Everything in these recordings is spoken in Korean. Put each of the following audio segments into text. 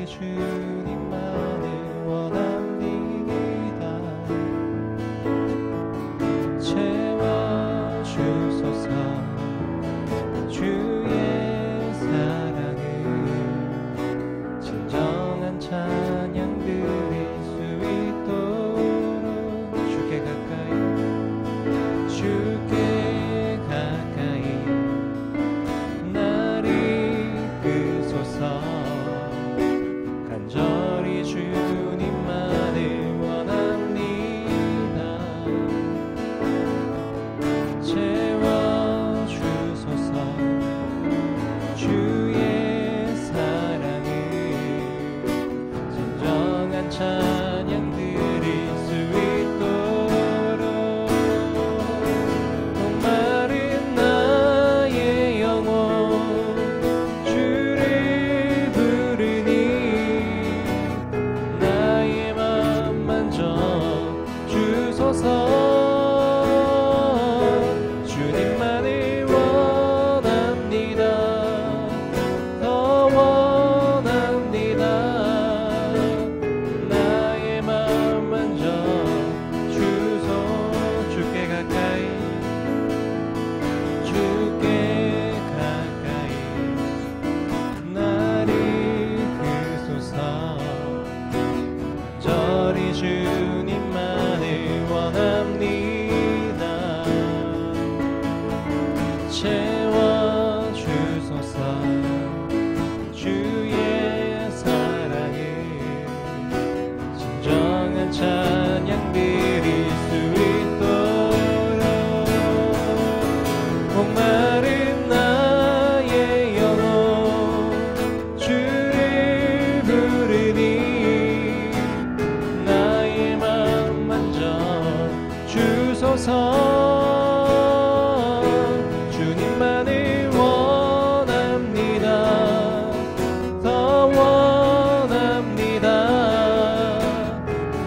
주님만을 원합니다. 채워주소서 주의 사랑을 진정한 찬양 드릴 수 있도록 주께 가까이 나를 이끄소서. 간절히 주님만을 원합니다. 채워주소서 주의 사랑을 진정한 찬양 드릴 수 있도록. 목마른 나의 영혼 주를 부르니 나의 맘 만져 주소서. 주님만을 원합니다. 더 원합니다. 나의 맘 만져 주소. 주께 가까이 나를 이끄소서. 간절히 주님만을 원합니다. 채워주소서 주의 사랑을 진정한 찬양 드릴 수 있도록. 목마른 나의 영혼 주를 부르니 나의 맘 만져 주소서. 주님만을 원합니다. 더 원합니다.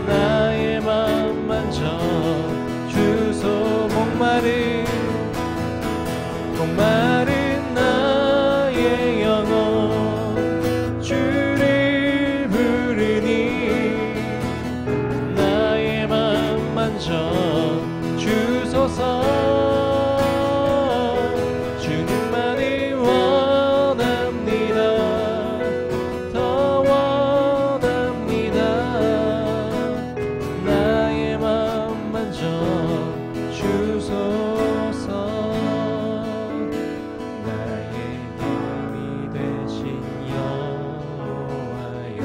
나의 맘 만져 주소. 목마른 나의 영혼 주를 부르니 나의 맘 만져 주소서. 주님만을 원합니다. 더 원합니다. 나의 맘 만져 주소서. 나의 힘이 되신 여호와여,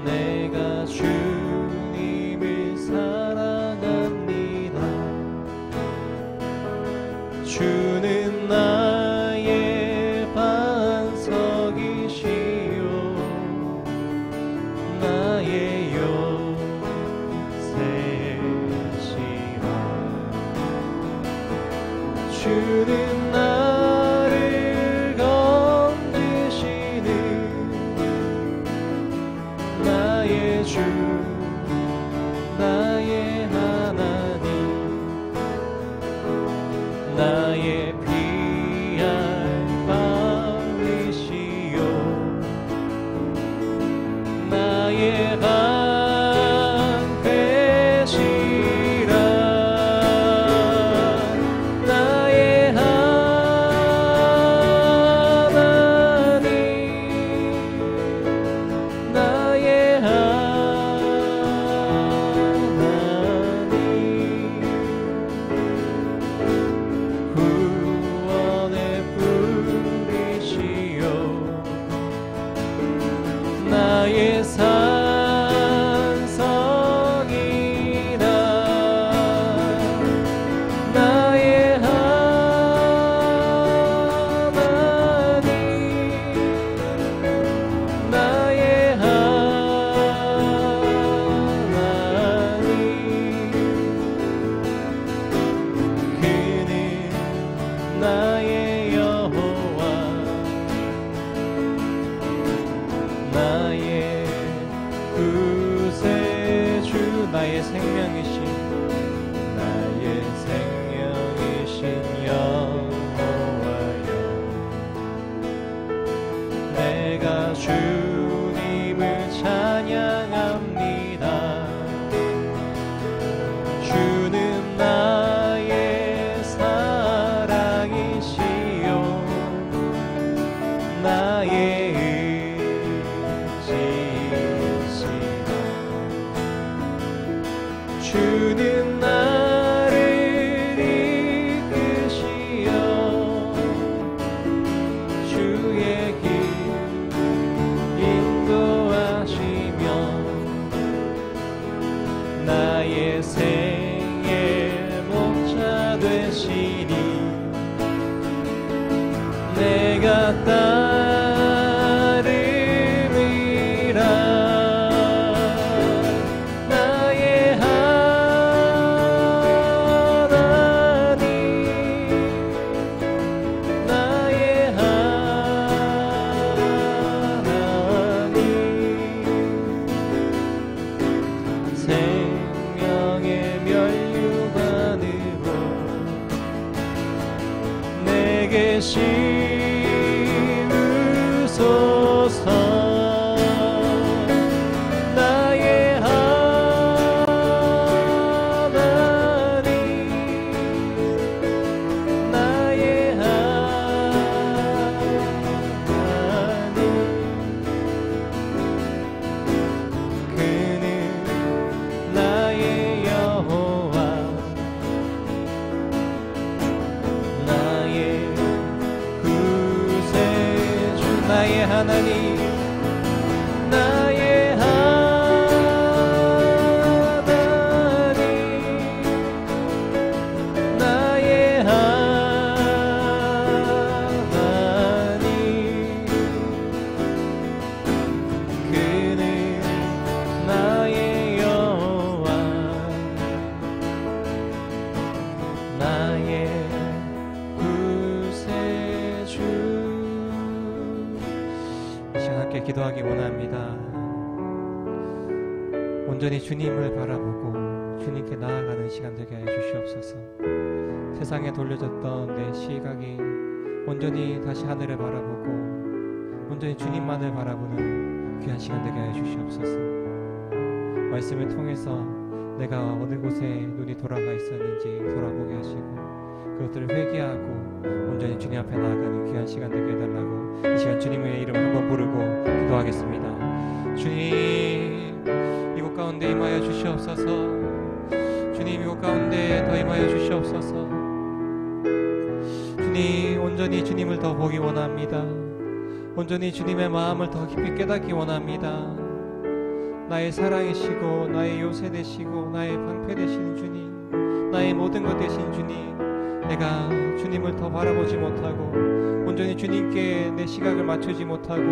내가 주님을 사랑합니다. 주는 나의 반석이시요 나의 요새시요. 주는 나를 건지시는 나의 주 나의 하나님. 나의 피할 바위시요 나의 방패시라. 나의 하나님 나의 하나님. 구원의 뿌리시요 나의 산성이라. 나의 하나님 나의 하나님. 그는 나의 여호와 나의 구세주. 나의 생명이신 여호와여, 내가 주님을 찬양합니다. 주는 나의 사랑이시요 나의 의지이시다. 주는 나를 이끄시어 주의 길 인도하시며 나의 생의 목자 되시니 내가 따름이라. 나의 하나님 나의 하나님 생명의 면류관으로 내게 씌우소서. 나의 하나님 나의 하나님 그는 나의 여호와 나의 구세주 나의 하나님 나의 하나님 나의 하나님 그는 나의 여호와 나의 구세주. 이 시간 함께 기도하기 원합니다. 온전히 주님을 바라보고 주님께 나아가는 시간 되게 하여 주시옵소서. 세상에 돌려졌던 내 시각이 온전히 다시 하늘을 바라보고 온전히 주님만을 바라보는 귀한 시간 되게 하여 주시옵소서. 말씀을 통해서 내가 어느 곳에 눈이 돌아가 있었는지 돌아보게 하시고 그것들을 회개하고 온전히 주님 앞에 나아가는 귀한 시간 되게 해달라고 이 시간 주님의 이름을 한번 부르고 기도하겠습니다. 주님 이곳 가운데 임하여 주시옵소서. 주님 이곳 가운데 더 임하여 주시옵소서. 주님 온전히 주님을 더 보기 원합니다. 온전히 주님의 마음을 더 깊이 깨닫기 원합니다. 나의 사랑이시고 나의 요새 되시고 나의 방패 되시는 주님 나의 모든 것 되신 주님 내가 주님을 더 바라보지 못하고 온전히 주님께 내 시각을 맞추지 못하고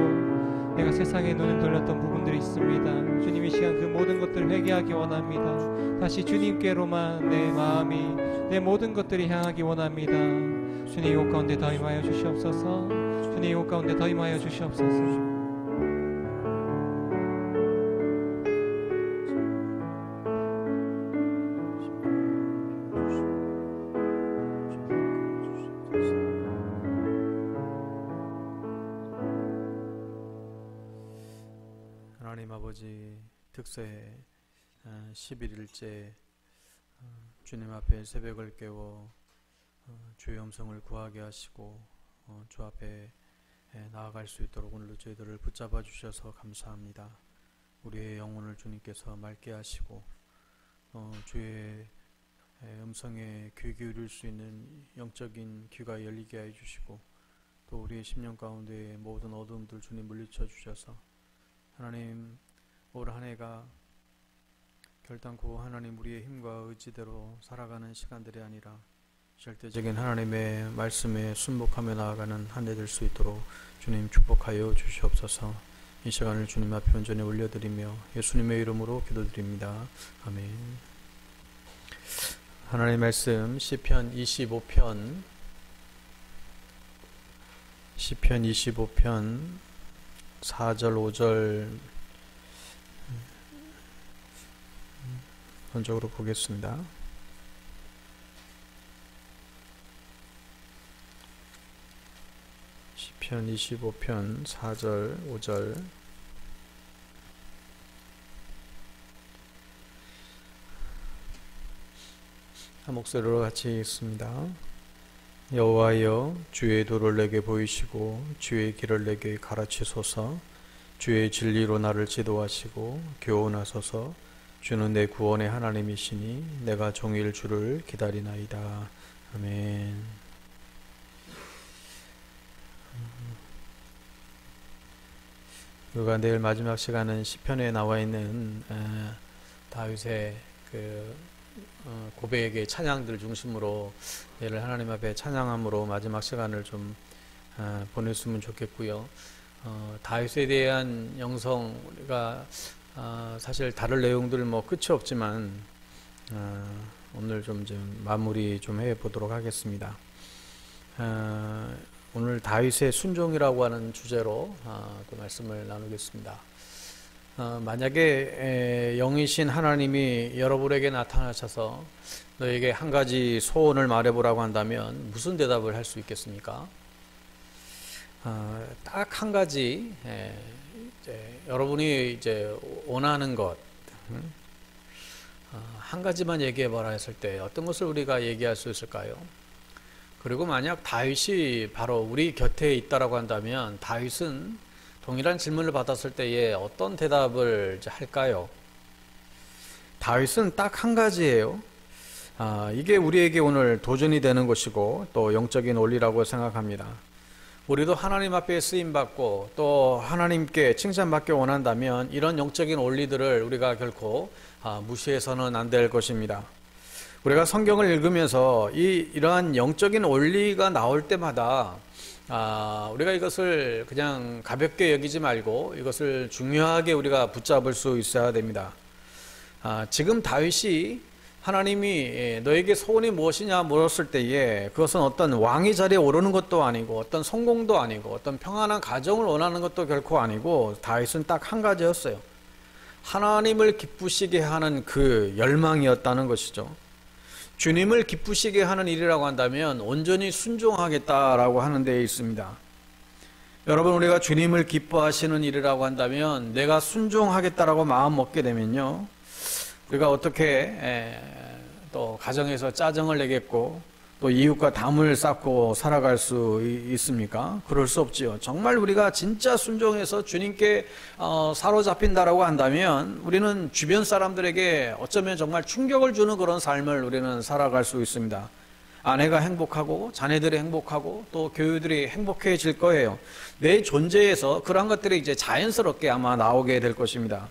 내가 세상에 눈을 돌렸던 부분들이 있습니다. 주님 이 시간 그 모든 것들을 회개하기 원합니다. 다시 주님께로만 내 마음이 내 모든 것들이 향하기 원합니다. 주님 이곳 가운데 더 임하여 주시옵소서. 주님 이곳 가운데 더 임하여 주시옵소서. 하나님 아버지 특세 11일째 주님 앞에 새벽을 깨워 주의 음성을 구하게 하시고 주 앞에 나아갈 수 있도록 오늘도 저희들을 붙잡아 주셔서 감사합니다. 우리의 영혼을 주님께서 맑게 하시고 주의 음성에 귀 기울일 수 있는 영적인 귀가 열리게 해주시고 또 우리의 심령 가운데 모든 어둠들 주님 물리쳐 주셔서 하나님 올 한 해가 결단코 하나님 우리의 힘과 의지대로 살아가는 시간들이 아니라 절대적인 하나님의 말씀에 순복하며 나아가는 한 해 될 수 있도록 주님 축복하여 주시옵소서. 이 시간을 주님 앞에 온전히 올려드리며 예수님의 이름으로 기도드립니다. 아멘. 하나님의 말씀 시편 25편 4절 5절 먼저로 보겠습니다. 시편 시편 25편 4절 5절. 한 목소리로 같이 읽습니다. 여호와여, 주의 도를 내게 보이시고 주의 길을 내게 가르치소서. 주의 진리로 나를 지도하시고 교훈하소서. 주는 내 구원의 하나님이시니 내가 종일 주를 기다리나이다. 아멘. 우리가 내일 마지막 시간은 시편에 나와 있는 다윗의 고백의 찬양들 중심으로 내일 하나님 앞에 찬양함으로 마지막 시간을 좀 보냈으면 좋겠고요. 다윗에 대한 영성, 우리가 사실 다른 내용들 끝이 없지만 오늘 좀 마무리 좀 해보도록 하겠습니다. 오늘 다윗의 순종이라고 하는 주제로 그 말씀을 나누겠습니다. 만약에 영이신 하나님이 여러분에게 나타나셔서 너에게 한 가지 소원을 말해보라고 한다면 무슨 대답을 할 수 있겠습니까? 딱 한 가지, 여러분이 원하는 것, 한 가지만 얘기해봐라 했을 때 어떤 것을 우리가 얘기할 수 있을까요? 그리고 만약 다윗이 바로 우리 곁에 있다라고 한다면 다윗은 동일한 질문을 받았을 때에 어떤 대답을 할까요? 다윗은 딱 한 가지예요. 이게 우리에게 오늘 도전이 되는 것이고 또 영적인 원리라고 생각합니다. 우리도 하나님 앞에 쓰임받고 또 하나님께 칭찬받기 원한다면 이런 영적인 원리들을 우리가 결코 무시해서는 안 될 것입니다. 우리가 성경을 읽으면서 이러한 영적인 원리가 나올 때마다 우리가 이것을 그냥 가볍게 여기지 말고 이것을 중요하게 우리가 붙잡을 수 있어야 됩니다. 지금 다윗이 하나님이 너에게 소원이 무엇이냐 물었을 때에 그것은 어떤 왕의 자리에 오르는 것도 아니고 어떤 성공도 아니고 어떤 평안한 가정을 원하는 것도 결코 아니고 다윗은 딱 한 가지였어요. 하나님을 기쁘시게 하는 그 열망이었다는 것이죠. 주님을 기쁘시게 하는 일이라고 한다면 온전히 순종하겠다라고 하는 데에 있습니다. 여러분, 우리가 주님을 기뻐하시는 일이라고 한다면 내가 순종하겠다라고 마음 먹게 되면요, 우리가 어떻게 또 가정에서 짜증을 내겠고 또 이웃과 담을 쌓고 살아갈 수 있습니까? 그럴 수 없지요. 정말 우리가 진짜 순종해서 주님께 사로잡힌다라고 한다면 우리는 주변 사람들에게 어쩌면 정말 충격을 주는 그런 삶을 우리는 살아갈 수 있습니다. 아내가 행복하고 자녀들이 행복하고 또 교우들이 행복해질 거예요. 내 존재에서 그런 것들이 이제 자연스럽게 아마 나오게 될 것입니다.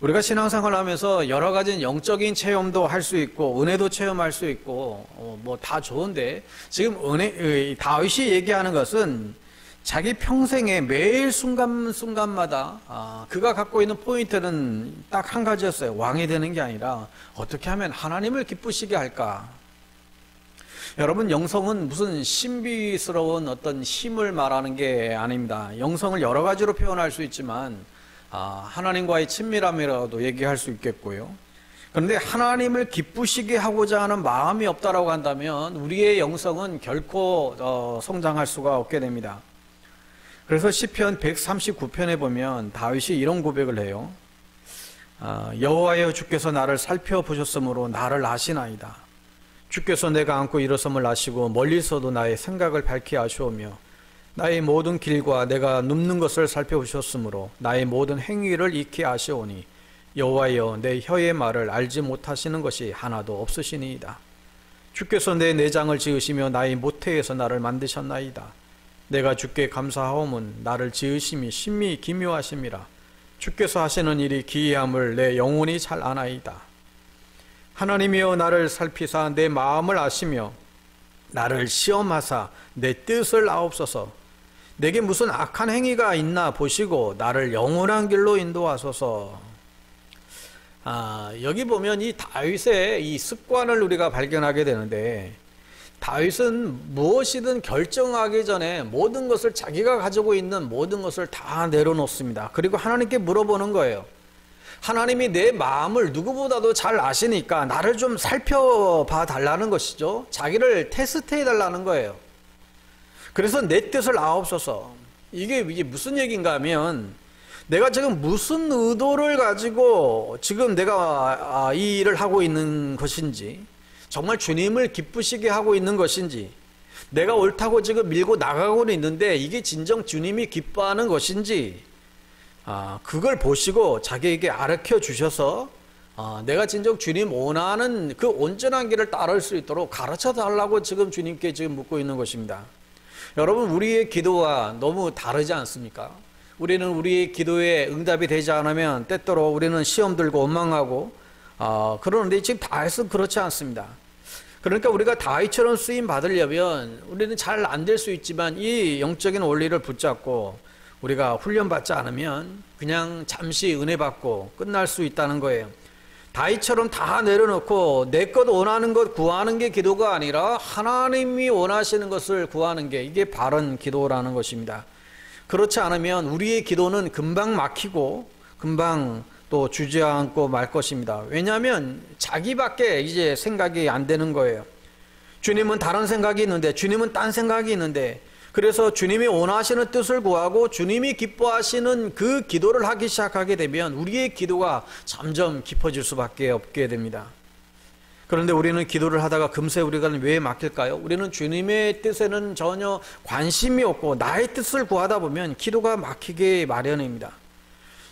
우리가 신앙생활을 하면서 여러 가지 영적인 체험도 할 수 있고 은혜도 체험할 수 있고 뭐 다 좋은데 지금 다윗이 얘기하는 것은 자기 평생에 매일 순간순간마다 그가 갖고 있는 포인트는 딱 한 가지였어요. 왕이 되는 게 아니라 어떻게 하면 하나님을 기쁘시게 할까. 여러분, 영성은 무슨 신비스러운 어떤 힘을 말하는 게 아닙니다. 영성을 여러 가지로 표현할 수 있지만 하나님과의 친밀함이라도 얘기할 수 있겠고요. 그런데 하나님을 기쁘시게 하고자 하는 마음이 없다라고 한다면 우리의 영성은 결코 성장할 수가 없게 됩니다. 그래서 시편 139편에 보면 다윗이 이런 고백을 해요. 여호와여, 주께서 나를 살펴보셨으므로 나를 아시나이다. 주께서 내가 앉고 일어섬을 아시고 멀리서도 나의 생각을 밝히 아시오며 나의 모든 길과 내가 눕는 것을 살펴보셨으므로 나의 모든 행위를 익히 아시오니 여호와여, 내 혀의 말을 알지 못하시는 것이 하나도 없으시니이다. 주께서 내 내장을 지으시며 나의 모태에서 나를 만드셨나이다. 내가 주께 감사하오면 나를 지으심이 심히 기묘하심이라. 주께서 하시는 일이 기이함을 내 영혼이 잘 아나이다. 하나님이여, 나를 살피사 내 마음을 아시며 나를 시험하사 내 뜻을 아옵소서. 내게 무슨 악한 행위가 있나 보시고 나를 영원한 길로 인도하소서. 여기 보면 이 다윗의 이 습관을 우리가 발견하게 되는데, 다윗은 무엇이든 결정하기 전에 모든 것을 자기가 가지고 있는 모든 것을 다 내려놓습니다. 그리고 하나님께 물어보는 거예요. 하나님이 내 마음을 누구보다도 잘 아시니까 나를 좀 살펴봐 달라는 것이죠. 자기를 테스트해 달라는 거예요. 그래서 내 뜻을 아옵소서. 이게 무슨 얘기인가 하면 내가 지금 무슨 의도를 가지고 지금 내가 이 일을 하고 있는 것인지, 정말 주님을 기쁘시게 하고 있는 것인지, 내가 옳다고 지금 밀고 나가고는 있는데 이게 진정 주님이 기뻐하는 것인지, 그걸 보시고 자기에게 가르쳐 주셔서 내가 진정 주님 원하는 그 온전한 길을 따를 수 있도록 가르쳐 달라고 지금 주님께 지금 묻고 있는 것입니다. 여러분, 우리의 기도와 너무 다르지 않습니까? 우리는 우리의 기도에 응답이 되지 않으면 때때로 우리는 시험 들고 원망하고 그러는데 지금 다윗은 그렇지 않습니다. 그러니까 우리가 다윗처럼 쓰임 받으려면 우리는 잘 안 될 수 있지만 이 영적인 원리를 붙잡고 우리가 훈련받지 않으면 그냥 잠시 은혜 받고 끝날 수 있다는 거예요. 다윗처럼 다 내려놓고 내 것 원하는 것 구하는 게 기도가 아니라 하나님이 원하시는 것을 구하는 게, 이게 바른 기도라는 것입니다. 그렇지 않으면 우리의 기도는 금방 막히고 금방 또 주저앉고 말 것입니다. 왜냐하면 자기밖에 이제 생각이 안 되는 거예요. 주님은 다른 생각이 있는데, 주님은 딴 생각이 있는데, 그래서 주님이 원하시는 뜻을 구하고 주님이 기뻐하시는 그 기도를 하기 시작하게 되면 우리의 기도가 점점 깊어질 수밖에 없게 됩니다. 그런데 우리는 기도를 하다가 금세 우리가 왜 막힐까요? 우리는 주님의 뜻에는 전혀 관심이 없고 나의 뜻을 구하다 보면 기도가 막히게 마련입니다.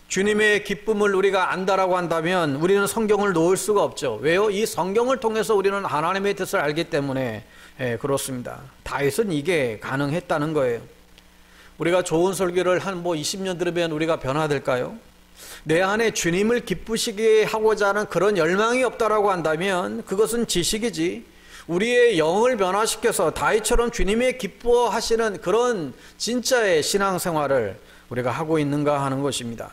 주님의 기쁨을 우리가 안다라고 한다면 우리는 성경을 놓을 수가 없죠. 왜요? 이 성경을 통해서 우리는 하나님의 뜻을 알기 때문에 그렇습니다. 다윗은 이게 가능했다는 거예요. 우리가 좋은 설교를 한 20년 들으면 우리가 변화될까요? 내 안에 주님을 기쁘시게 하고자 하는 그런 열망이 없다라고 한다면 그것은 지식이지, 우리의 영을 변화시켜서 다윗처럼 주님의 기뻐하시는 그런 진짜의 신앙생활을 우리가 하고 있는가 하는 것입니다.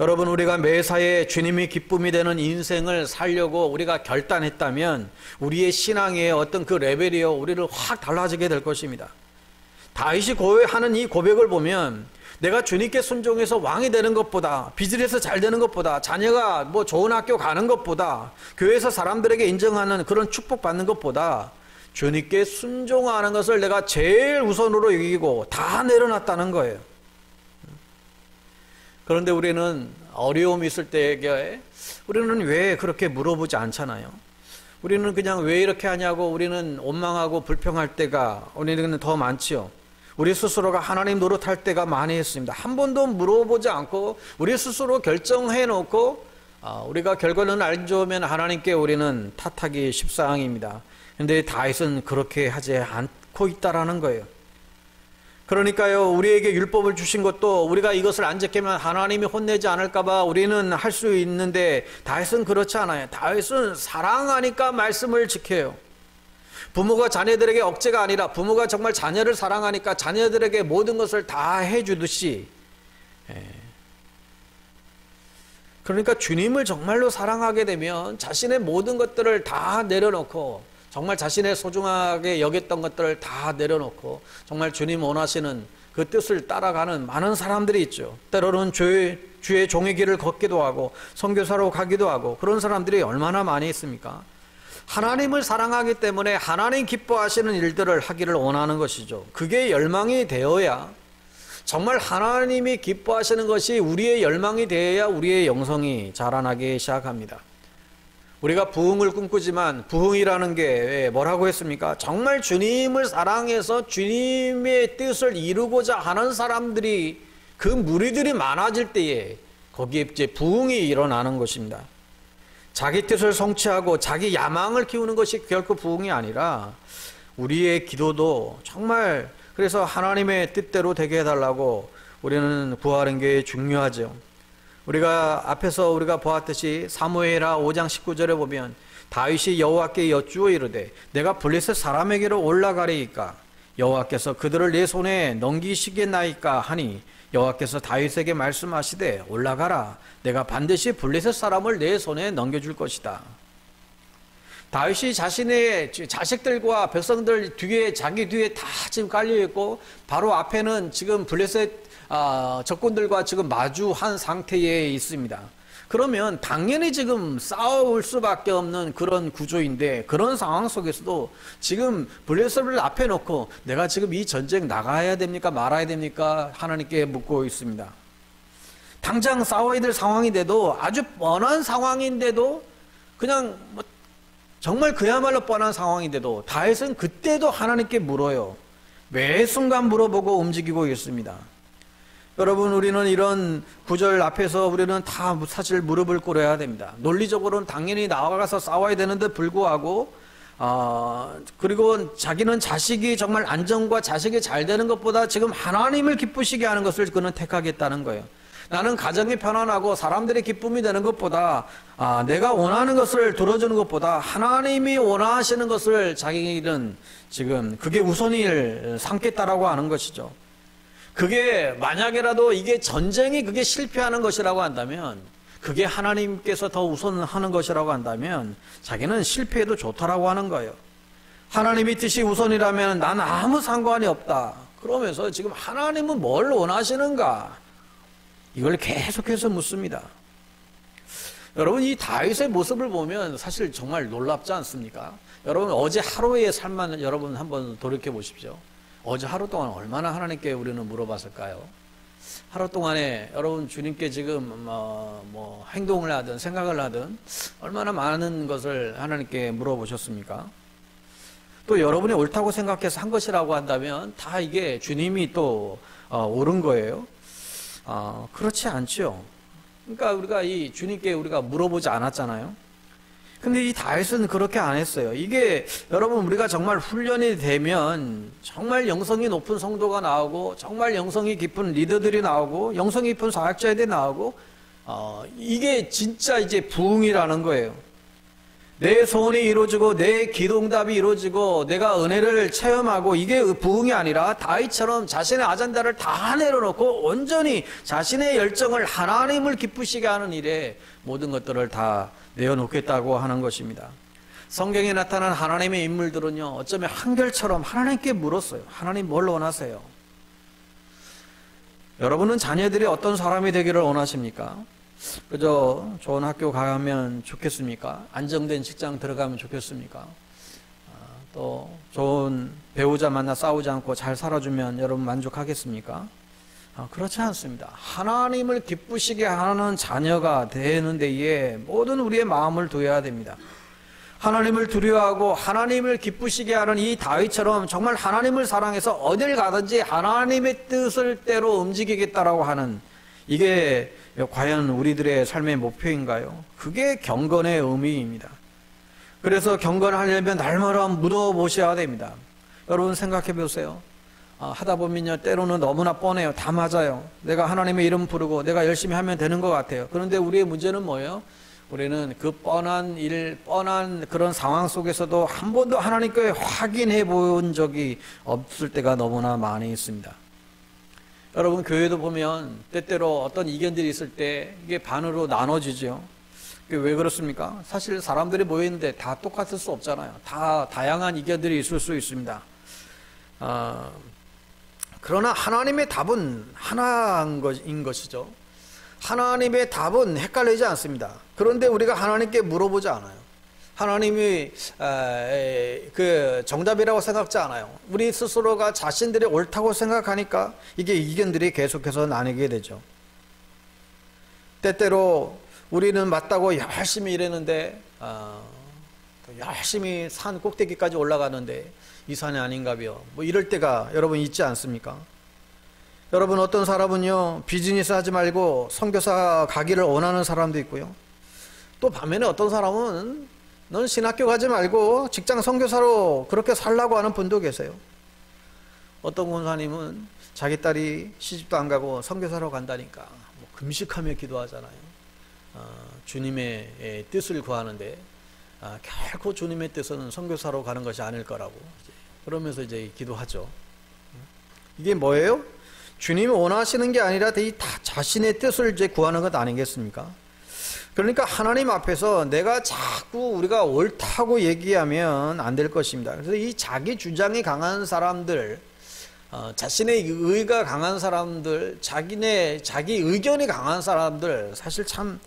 여러분, 우리가 매사에 주님이 기쁨이 되는 인생을 살려고 우리가 결단했다면 우리의 신앙의 어떤 그 레벨이요, 우리를 확 달라지게 될 것입니다. 다윗이 하는 이 고백을 보면 내가 주님께 순종해서 왕이 되는 것보다, 비즈니스 잘 되는 것보다, 자녀가 좋은 학교 가는 것보다, 교회에서 사람들에게 인정하는 그런 축복받는 것보다 주님께 순종하는 것을 내가 제일 우선으로 여기고 다 내려놨다는 거예요. 그런데 우리는 어려움이 있을 때에 우리는 왜 그렇게 물어보지 않잖아요. 우리는 그냥 왜 이렇게 하냐고 우리는 원망하고 불평할 때가 우리는 더 많지요. 우리 스스로가 하나님 노릇할 때가 많이 있습니다. 한 번도 물어보지 않고 우리 스스로 결정해 놓고 우리가 결과는 안 좋으면 하나님께 우리는 탓하기 십사항입니다. 그런데 다윗은 그렇게 하지 않고 있다라는 거예요. 그러니까요, 우리에게 율법을 주신 것도 우리가 이것을 안 지키면 하나님이 혼내지 않을까봐 우리는 할 수 있는데 다윗은 그렇지 않아요. 다윗은 사랑하니까 말씀을 지켜요. 부모가 자녀들에게 억제가 아니라 부모가 정말 자녀를 사랑하니까 자녀들에게 모든 것을 다 해주듯이, 그러니까 주님을 정말로 사랑하게 되면 자신의 모든 것들을 다 내려놓고, 정말 자신의 소중하게 여겼던 것들을 다 내려놓고 정말 주님 원하시는 그 뜻을 따라가는 많은 사람들이 있죠. 때로는 주의 종의 길을 걷기도 하고 선교사로 가기도 하고 그런 사람들이 얼마나 많이 있습니까? 하나님을 사랑하기 때문에 하나님 기뻐하시는 일들을 하기를 원하는 것이죠. 그게 열망이 되어야, 정말 하나님이 기뻐하시는 것이 우리의 열망이 되어야 우리의 영성이 자라나기 시작합니다. 우리가 부흥을 꿈꾸지만 부흥이라는 게 뭐라고 했습니까? 정말 주님을 사랑해서 주님의 뜻을 이루고자 하는 사람들이, 그 무리들이 많아질 때에 거기에 이제 부흥이 일어나는 것입니다. 자기 뜻을 성취하고 자기 야망을 키우는 것이 결코 부흥이 아니라 우리의 기도도 정말, 그래서 하나님의 뜻대로 되게 해달라고 우리는 구하는 게 중요하죠. 우리가 앞에서 우리가 보았듯이 사무엘하 5장 19절에 보면 다윗이 여호와께 여쭈어 이르되 내가 블레셋 사람에게로 올라가리이까 여호와께서 그들을 내 손에 넘기시겠나이까 하니 여호와께서 다윗에게 말씀하시되 올라가라, 내가 반드시 블레셋 사람을 내 손에 넘겨줄 것이다. 다윗이 자신의 자식들과 백성들 뒤에, 자기 뒤에 다 지금 깔려있고 바로 앞에는 지금 블레셋 적군들과 지금 마주한 상태에 있습니다. 그러면 당연히 지금 싸울 수밖에 없는 그런 구조인데, 그런 상황 속에서도 지금 블레셋을 앞에 놓고 내가 지금 이 전쟁 나가야 됩니까 말아야 됩니까 하나님께 묻고 있습니다. 당장 싸워야 될 상황인데도, 아주 뻔한 상황인데도, 그냥 뭐 정말 그야말로 뻔한 상황인데도 다윗은 그때도 하나님께 물어요. 매 순간 물어보고 움직이고 있습니다. 여러분, 우리는 이런 구절 앞에서 우리는 다 사실 무릎을 꿇어야 됩니다. 논리적으로는 당연히 나가서 싸워야 되는데 불구하고 그리고 자기는 자식이 정말 안정과 자식이 잘 되는 것보다 지금 하나님을 기쁘시게 하는 것을 그는 택하겠다는 거예요. 나는 가정이 편안하고 사람들의 기쁨이 되는 것보다 내가 원하는 것을 들어주는 것보다 하나님이 원하시는 것을 자기는 지금 그게 우선일 삼겠다라고 하는 것이죠. 그게 만약에라도 이게 전쟁이 그게 실패하는 것이라고 한다면, 그게 하나님께서 더 우선하는 것이라고 한다면 자기는 실패해도 좋다라고 하는 거예요. 하나님의 뜻이 우선이라면 난 아무 상관이 없다. 그러면서 지금 하나님은 뭘 원하시는가? 이걸 계속해서 묻습니다. 여러분, 이 다윗의 모습을 보면 사실 정말 놀랍지 않습니까? 여러분, 어제 하루의 삶만 여러분 한번 돌이켜 보십시오. 어제 하루 동안 얼마나 하나님께 우리는 물어봤을까요? 하루 동안에 여러분 주님께 지금 뭐 행동을 하든 생각을 하든 얼마나 많은 것을 하나님께 물어보셨습니까? 또 여러분이 옳다고 생각해서 한 것이라고 한다면 다 이게 주님이 또 옳은 거예요? 그렇지 않죠. 그러니까 우리가 이 주님께 우리가 물어보지 않았잖아요. 근데 이 다윗은 그렇게 안 했어요. 이게 여러분, 우리가 정말 훈련이 되면 정말 영성이 높은 성도가 나오고, 정말 영성이 깊은 리더들이 나오고, 영성이 깊은 사역자들이 나오고, 이게 진짜 이제 부흥이라는 거예요. 내 소원이 이루어지고 내 기도응답이 이루어지고 내가 은혜를 체험하고, 이게 부흥이 아니라 다윗처럼 자신의 아젠다를 다 내려놓고 온전히 자신의 열정을 하나님을 기쁘시게 하는 일에 모든 것들을 다 내어놓겠다고 하는 것입니다. 성경에 나타난 하나님의 인물들은요, 어쩌면 한결처럼 하나님께 물었어요. 하나님 뭘 원하세요? 여러분은 자녀들이 어떤 사람이 되기를 원하십니까? 그저 좋은 학교 가면 좋겠습니까? 안정된 직장 들어가면 좋겠습니까? 또 좋은 배우자 만나 싸우지 않고 잘 살아주면 여러분 만족하겠습니까? 그렇지 않습니다. 하나님을 기쁘시게 하는 자녀가 되는 데에 모든 우리의 마음을 두어야 됩니다. 하나님을 두려워하고 하나님을 기쁘시게 하는 이 다윗처럼 정말 하나님을 사랑해서 어딜 가든지 하나님의 뜻을 대로 움직이겠다라고 하는, 이게 과연 우리들의 삶의 목표인가요? 그게 경건의 의미입니다. 그래서 경건하려면 날마다 묻어보셔야 됩니다. 여러분 생각해 보세요. 하다 보면요, 때로는 너무나 뻔해요. 다 맞아요. 내가 하나님의 이름 부르고 내가 열심히 하면 되는 것 같아요. 그런데 우리의 문제는 뭐예요? 우리는 그 뻔한 그런 상황 속에서도 한 번도 하나님께 확인해 본 적이 없을 때가 너무나 많이 있습니다. 여러분, 교회도 보면 때때로 어떤 이견들이 있을 때 이게 반으로 나눠지죠. 왜 그렇습니까? 사실 사람들이 모여있는데 다 똑같을 수 없잖아요. 다 다양한 이견들이 있을 수 있습니다. 그러나 하나님의 답은 하나인 것이죠. 하나님의 답은 헷갈리지 않습니다. 그런데 우리가 하나님께 물어보지 않아요. 하나님이 그 정답이라고 생각지 않아요. 우리 스스로가 자신들이 옳다고 생각하니까 이게 이견들이 계속해서 나뉘게 되죠. 때때로 우리는 맞다고 열심히 일했는데 열심히 산 꼭대기까지 올라가는데 이 산이 아닌가벼, 뭐 이럴 때가 여러분 있지 않습니까? 여러분, 어떤 사람은요 비즈니스 하지 말고 선교사 가기를 원하는 사람도 있고요, 또 반면에 어떤 사람은 넌 신학교 가지 말고 직장 선교사로 그렇게 살라고 하는 분도 계세요. 어떤 권사님은 자기 딸이 시집도 안 가고 선교사로 간다니까 뭐 금식하며 기도하잖아요. 주님의 뜻을 구하는데 결코 주님의 뜻은 선교사로 가는 것이 아닐 거라고 그러면서 이제 기도하죠. 이게 뭐예요? 주님이 원하시는 게 아니라 다 자신의 뜻을 이제 구하는 것 아니겠습니까? 그러니까 하나님 앞에서 내가 자꾸 우리가 옳다고 얘기하면 안 될 것입니다. 그래서 이 자기 주장이 강한 사람들, 자신의 의가 강한 사람들, 자기 의견이 강한 사람들, 사실 참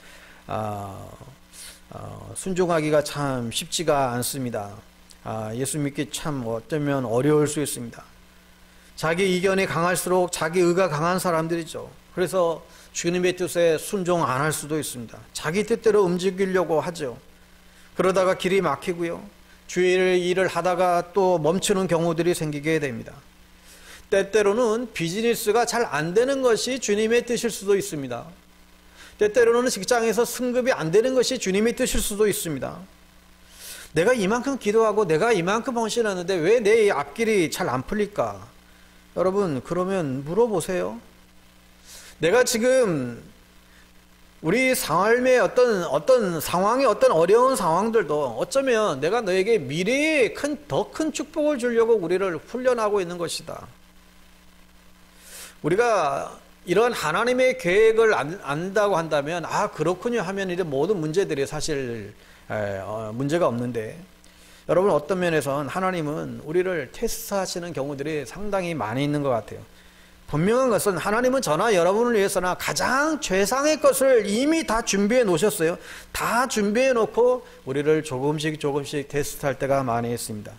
순종하기가 참 쉽지가 않습니다. 예수 믿기 참 어쩌면 어려울 수 있습니다. 자기 이견이 강할수록 자기 의가 강한 사람들이죠. 그래서 주님의 뜻에 순종 안 할 수도 있습니다. 자기 뜻대로 움직이려고 하죠. 그러다가 길이 막히고요. 주의 일을 하다가 또 멈추는 경우들이 생기게 됩니다. 때때로는 비즈니스가 잘 안 되는 것이 주님의 뜻일 수도 있습니다. 때때로는 직장에서 승급이 안 되는 것이 주님의 뜻일 수도 있습니다. 내가 이만큼 기도하고 내가 이만큼 헌신하는데 왜 내 앞길이 잘 안 풀릴까? 여러분, 그러면 물어보세요. 내가 지금 우리 삶의 어떤 상황이 어떤 어려운 상황들도 어쩌면 내가 너에게 미래에 더 큰 축복을 주려고 우리를 훈련하고 있는 것이다. 우리가 이런 하나님의 계획을 안다고 한다면 그렇군요 하면 이제 모든 문제들이 사실 문제가 없는데, 여러분 어떤 면에서는 하나님은 우리를 테스트하시는 경우들이 상당히 많이 있는 것 같아요. 분명한 것은 하나님은 저나 여러분을 위해서나 가장 최상의 것을 이미 다 준비해 놓으셨어요. 다 준비해 놓고 우리를 조금씩 테스트할 때가 많이 있습니다.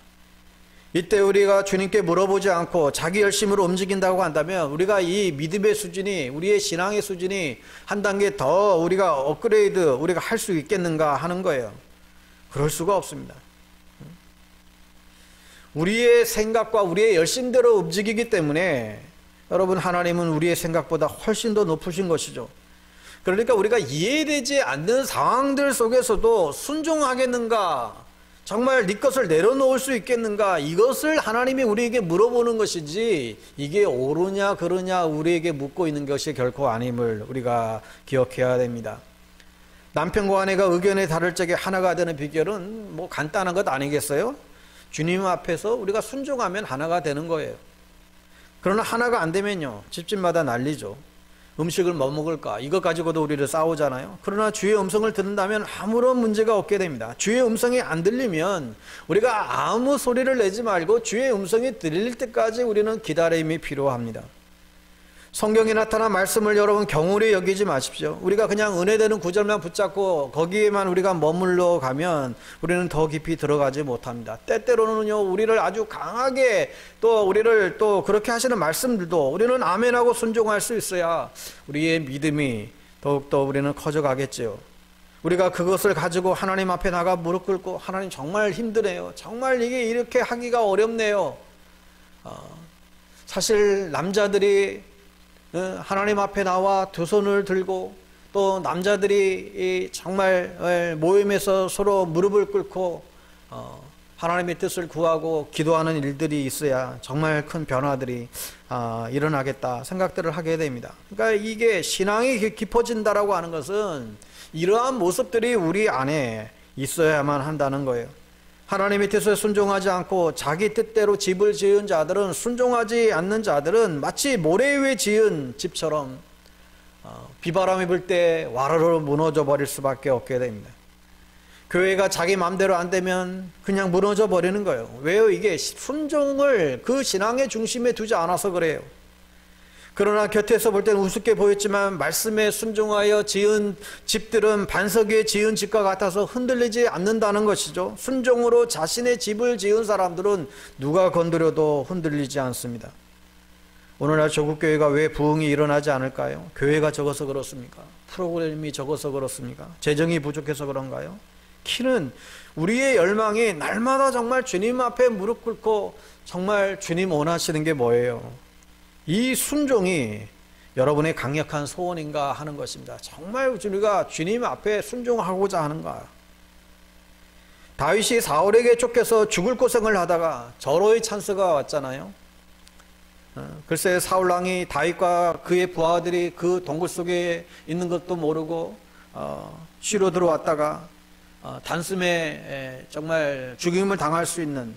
이때 우리가 주님께 물어보지 않고 자기 열심으로 움직인다고 한다면 우리가 이 믿음의 수준이, 우리의 신앙의 수준이 한 단계 더 우리가 업그레이드 우리가 할 수 있겠는가 하는 거예요. 그럴 수가 없습니다. 우리의 생각과 우리의 열심대로 움직이기 때문에 여러분, 하나님은 우리의 생각보다 훨씬 더 높으신 것이죠. 그러니까 우리가 이해되지 않는 상황들 속에서도 순종하겠는가, 정말 네 것을 내려놓을 수 있겠는가, 이것을 하나님이 우리에게 물어보는 것이지 이게 옳으냐 그르냐 우리에게 묻고 있는 것이 결코 아님을 우리가 기억해야 됩니다. 남편과 아내가 의견이 다를 적에 하나가 되는 비결은 뭐 간단한 것 아니겠어요? 주님 앞에서 우리가 순종하면 하나가 되는 거예요. 그러나 하나가 안 되면요, 집집마다 난리죠. 음식을 뭐 먹을까, 이것 가지고도 우리를 싸우잖아요. 그러나 주의 음성을 듣는다면 아무런 문제가 없게 됩니다. 주의 음성이 안 들리면 우리가 아무 소리를 내지 말고 주의 음성이 들릴 때까지 우리는 기다림이 필요합니다. 성경에 나타난 말씀을 여러분 경홀히 여기지 마십시오. 우리가 그냥 은혜되는 구절만 붙잡고 거기에만 우리가 머물러 가면 우리는 더 깊이 들어가지 못합니다. 때때로는요, 우리를 아주 강하게 또 우리를 또 그렇게 하시는 말씀들도 우리는 아멘하고 순종할 수 있어야 우리의 믿음이 더욱더 우리는 커져가겠죠. 우리가 그것을 가지고 하나님 앞에 나가 무릎 꿇고, 하나님 정말 힘드네요, 정말 이게 이렇게 하기가 어렵네요. 사실 남자들이 하나님 앞에 나와 두 손을 들고, 또 남자들이 정말 모임에서 서로 무릎을 꿇고 하나님의 뜻을 구하고 기도하는 일들이 있어야 정말 큰 변화들이 일어나겠다 생각들을 하게 됩니다. 그러니까 이게 신앙이 깊어진다라고 하는 것은 이러한 모습들이 우리 안에 있어야만 한다는 거예요. 하나님의 뜻에 순종하지 않고 자기 뜻대로 집을 지은 자들은, 순종하지 않는 자들은 마치 모래 위에 지은 집처럼 비바람이 불 때 와르르 무너져 버릴 수밖에 없게 됩니다. 교회가 자기 마음대로 안 되면 그냥 무너져 버리는 거예요. 왜요? 이게 순종을 그 신앙의 중심에 두지 않아서 그래요. 그러나 곁에서 볼 때는 우습게 보였지만 말씀에 순종하여 지은 집들은 반석 위에 지은 집과 같아서 흔들리지 않는다는 것이죠. 순종으로 자신의 집을 지은 사람들은 누가 건드려도 흔들리지 않습니다. 오늘날 조국교회가 왜 부흥이 일어나지 않을까요? 교회가 적어서 그렇습니까? 프로그램이 적어서 그렇습니까? 재정이 부족해서 그런가요? 키는 우리의 열망이 날마다 정말 주님 앞에 무릎 꿇고 정말 주님 원하시는 게 뭐예요? 이 순종이 여러분의 강력한 소원인가 하는 것입니다. 정말 우리가 주님 앞에 순종하고자 하는가? 다윗이 사울에게 쫓겨서 죽을 고생을 하다가 절호의 찬스가 왔잖아요. 글쎄, 사울왕이 다윗과 그의 부하들이 그 동굴 속에 있는 것도 모르고 쉬러 들어왔다가 단숨에 정말 죽임을 당할 수 있는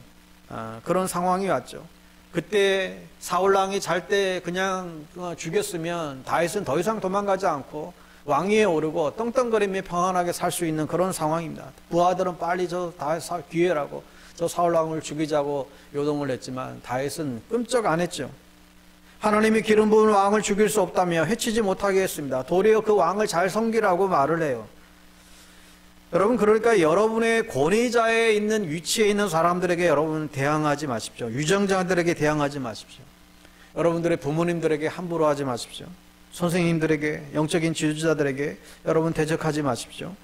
그런 상황이 왔죠. 그때 사울왕이 잘 때 그냥 죽였으면 다윗은 더 이상 도망가지 않고 왕위에 오르고 떵떵거리며 평안하게 살 수 있는 그런 상황입니다. 부하들은 빨리 저 다윗 기회라고 저 사울왕을 죽이자고 요동을 했지만 다윗은 끔찍 안 했죠. 하나님이 기름 부은 왕을 죽일 수 없다며 해치지 못하게 했습니다. 도리어 그 왕을 잘 섬기라고 말을 해요. 여러분, 그러니까 여러분의 권위자에 있는 위치에 있는 사람들에게 여러분 대항하지 마십시오. 유정자들에게 대항하지 마십시오. 여러분들의 부모님들에게 함부로 하지 마십시오. 선생님들에게, 영적인 지도자들에게 여러분 대적하지 마십시오.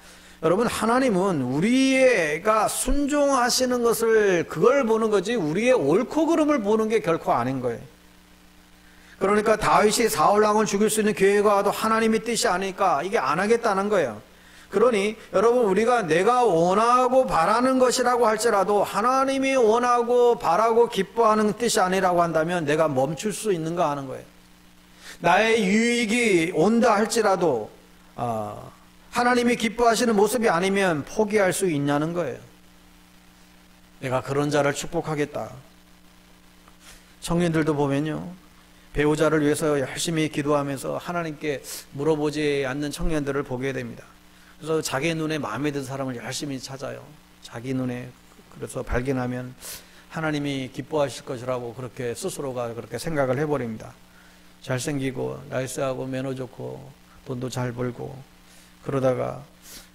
여러분, 하나님은 우리가 순종하시는 것을 그걸 보는 거지 우리의 옳고 그름을 보는 게 결코 아닌 거예요. 그러니까 다윗이 사울왕을 죽일 수 있는 기회가 와도 하나님의 뜻이 아니니까 이게 안 하겠다는 거예요. 그러니 여러분, 우리가 내가 원하고 바라는 것이라고 할지라도 하나님이 원하고 바라고 기뻐하는 뜻이 아니라고 한다면 내가 멈출 수 있는가 하는 거예요. 나의 유익이 온다 할지라도 하나님이 기뻐하시는 모습이 아니면 포기할 수 있냐는 거예요. 내가 그런 자를 축복하겠다. 청년들도 보면요, 배우자를 위해서 열심히 기도하면서 하나님께 물어보지 않는 청년들을 보게 됩니다. 그래서 자기 눈에 마음에 든 사람을 열심히 찾아요. 자기 눈에. 그래서 발견하면 하나님이 기뻐하실 것이라고 그렇게 스스로가 그렇게 생각을 해버립니다. 잘생기고 나이스하고 매너 좋고 돈도 잘 벌고 그러다가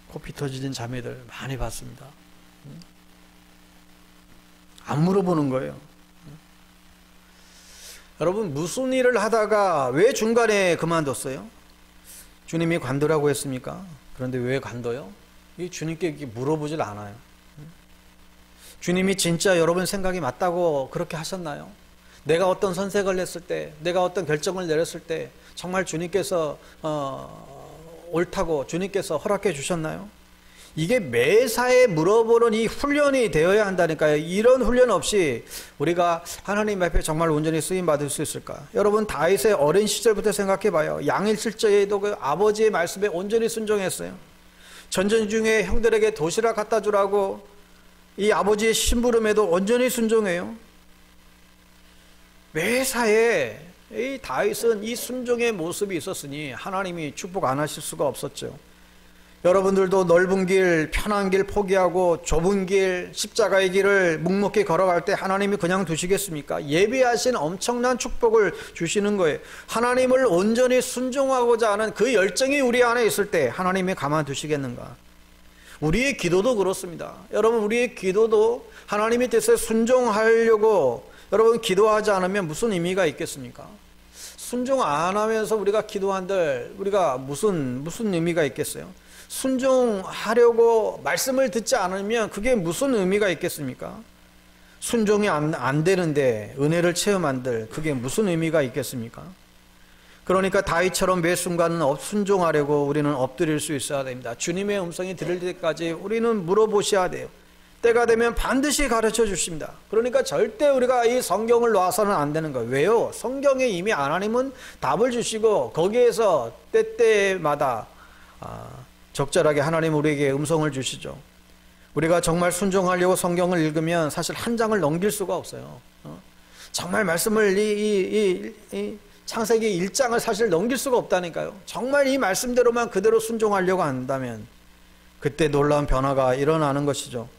코피 터지는 자매들 많이 봤습니다. 안 물어보는 거예요. 여러분, 무슨 일을 하다가 왜 중간에 그만뒀어요? 주님이 관두라고 했습니까? 그런데 왜 관둬요? 이 주님께 물어보질 않아요. 주님이 진짜 여러분 생각이 맞다고 그렇게 하셨나요? 내가 어떤 선택을 했을 때, 내가 어떤 결정을 내렸을 때 정말 주님께서 옳다고 주님께서 허락해 주셨나요? 이게 매사에 물어보는 이 훈련이 되어야 한다니까요. 이런 훈련 없이 우리가 하나님 앞에 정말 온전히 쓰임받을 수 있을까? 여러분, 다윗의 어린 시절부터 생각해 봐요. 양일칠제에도 그 아버지의 말씀에 온전히 순종했어요. 전쟁 중에 형들에게 도시락 갖다 주라고 이 아버지의 심부름에도 온전히 순종해요. 매사에 이 다윗은 이 순종의 모습이 있었으니 하나님이 축복 안 하실 수가 없었죠. 여러분들도 넓은 길, 편한 길 포기하고 좁은 길, 십자가의 길을 묵묵히 걸어갈 때 하나님이 그냥 두시겠습니까? 예비하신 엄청난 축복을 주시는 거예요. 하나님을 온전히 순종하고자 하는 그 열정이 우리 안에 있을 때 하나님이 가만두시겠는가? 우리의 기도도 그렇습니다. 여러분, 우리의 기도도 하나님의 뜻에 순종하려고 여러분 기도하지 않으면 무슨 의미가 있겠습니까? 순종 안 하면서 우리가 기도한들 우리가 무슨 의미가 있겠어요? 순종하려고 말씀을 듣지 않으면 그게 무슨 의미가 있겠습니까? 순종이 안 되는데 은혜를 체험한들 그게 무슨 의미가 있겠습니까? 그러니까 다윗처럼 매 순간은 순종하려고 우리는 엎드릴 수 있어야 됩니다. 주님의 음성이 들릴 때까지 우리는 물어보셔야 돼요. 때가 되면 반드시 가르쳐 주십니다. 그러니까 절대 우리가 이 성경을 놔서는 안 되는 거예요. 왜요? 성경에 이미 하나님은 답을 주시고 거기에서 때때마다 적절하게 하나님 우리에게 음성을 주시죠. 우리가 정말 순종하려고 성경을 읽으면 사실 한 장을 넘길 수가 없어요. 정말 말씀을 이 창세기 1장을 사실 넘길 수가 없다니까요. 정말 이 말씀대로만 그대로 순종하려고 한다면 그때 놀라운 변화가 일어나는 것이죠.